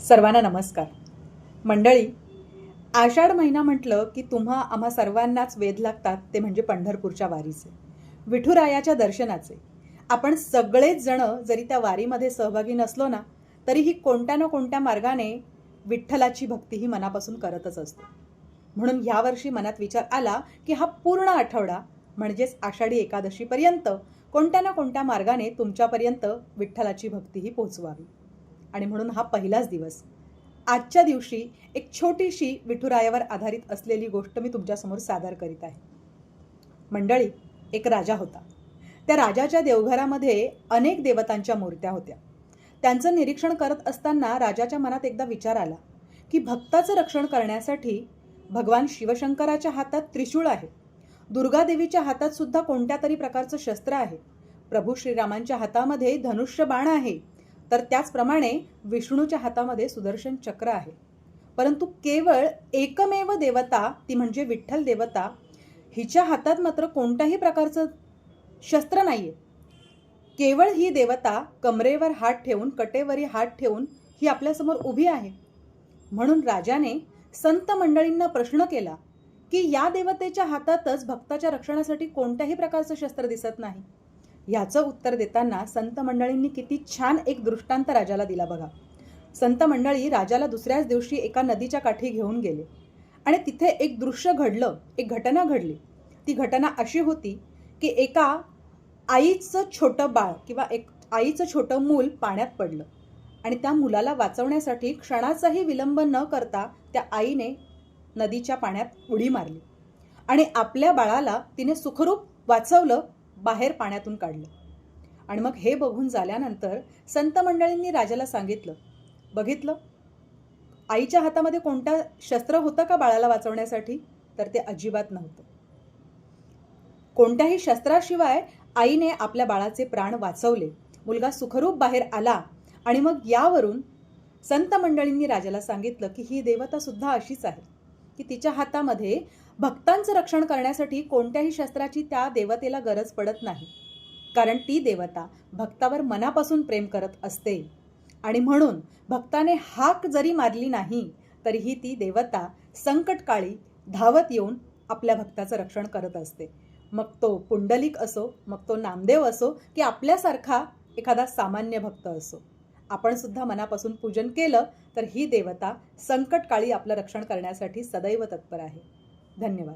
सर्वांना नमस्कार. मंडळी, आषाढ महिना म्हटलं की आम्हा सर्वांनाच वेध लागतात ते म्हणजे पंढरपूरच्या वारीचे, विठुरायाच्या दर्शनाचे. आपण सगळेच जण जरी त्या वारीमध्ये सहभागी नसलो ना, तरीही कोणत्या ना कोणत्या मार्गाने विठ्ठलाची भक्ती ही मनापासून करतच असतो. म्हणून यावर्षी मनात विचार आला की हा पूर्ण आठवडा म्हणजेच आषाढी एकादशीपर्यंत कोणत्या ना कोणत्या मार्गाने तुमच्यापर्यंत विठ्ठलाची भक्ती ही पोहोचवावी. आणि म्हणून हा पहिलाच दिवस. आजच्या दिवशी एक छोटीशी विठुरायावर आधारित असलेली गोष्ट मी तुमच्यासमोर सादर करीत आहे. मंडळी, एक राजा होता. त्या राजाच्या देवघरामध्ये अनेक देवतांच्या मूर्त्या होत्या. त्यांचं निरीक्षण करत असताना राजाच्या मनात एकदा विचार आला की भक्ताचं रक्षण करण्यासाठी भगवान शिवशंकराच्या हातात त्रिशूळ आहे, दुर्गादेवीच्या हातात सुद्धा कोणत्या तरी प्रकारचं शस्त्र आहे, प्रभू श्रीरामांच्या हातामध्ये धनुष्य बाण आहे, तर त्याचप्रमाणे विष्णूच्या हातामध्ये सुदर्शन चक्र आहे. परंतु केवळ एकमेव देवता ती म्हणजे विठ्ठल देवता, हिच्या हातात मात्र कोणत्याही प्रकारचं शस्त्र नाहीये. केवळ ही देवता कमरेवर हात ठेवून, कटेवरी हात ठेवून ही आपल्यासमोर उभी आहे. म्हणून राजाने संत मंडळींना प्रश्न केला की या देवतेच्या हातातच भक्ताच्या रक्षणासाठी कोणत्याही प्रकारचं शस्त्र दिसत नाही. याचं उत्तर देताना संत मंडळींनी किती छान एक दृष्टांत राजाला दिला बघा. संत मंडळी राजाला दुसऱ्याच दिवशी एका नदीच्या काठी घेऊन गेले आणि तिथे एक दृश्य घडलं, एक घटना घडली. ती घटना अशी होती की एका आईचं छोटं बाळ किंवा एक आईचं छोटं मूल पाण्यात पडलं आणि त्या मुलाला वाचवण्यासाठी क्षणाचाही विलंब न करता त्या आईने नदीच्या पाण्यात उडी मारली आणि आपल्या बाळाला तिने सुखरूप वाचवलं, बाहेर पाण्यातून काढलं. आणि मग हे बघून झाल्यानंतर संत मंडळींनी राजाला सांगितलं, बघितलं आईच्या हातामध्ये कोणतं शस्त्र होतं का बाळाला वाचवण्यासाठी? तर ते अजिबात नव्हतं. कोणत्याही शस्त्राशिवाय आईने आपल्या बाळाचे प्राण वाचवले, मुलगा सुखरूप बाहेर आला. आणि मग यावरून संत मंडळींनी राजाला सांगितलं की ही देवता सुद्धा अशीच आहे की तिच्या हातामध्ये भक्तांचं रक्षण करण्यासाठी कोणत्याही शस्त्राची त्या देवतेला गरज पडत नाही, कारण ती देवता भक्तावर मनापासून प्रेम करत असते. आणि म्हणून भक्ताने हाक जरी मारली नाही तरीही ती देवता संकटकाळी धावत येऊन आपल्या भक्ताचं रक्षण करत असते. मग तो पुंडलिक असो, मग तो नामदेव असो, की आपल्यासारखा एखादा सामान्य भक्त असो, आपण सुद्धा मनापासून पूजन केलं तर ही देवता संकटकाळी आपलं रक्षण करण्यासाठी सदैव तत्पर आहे. धन्यवाद.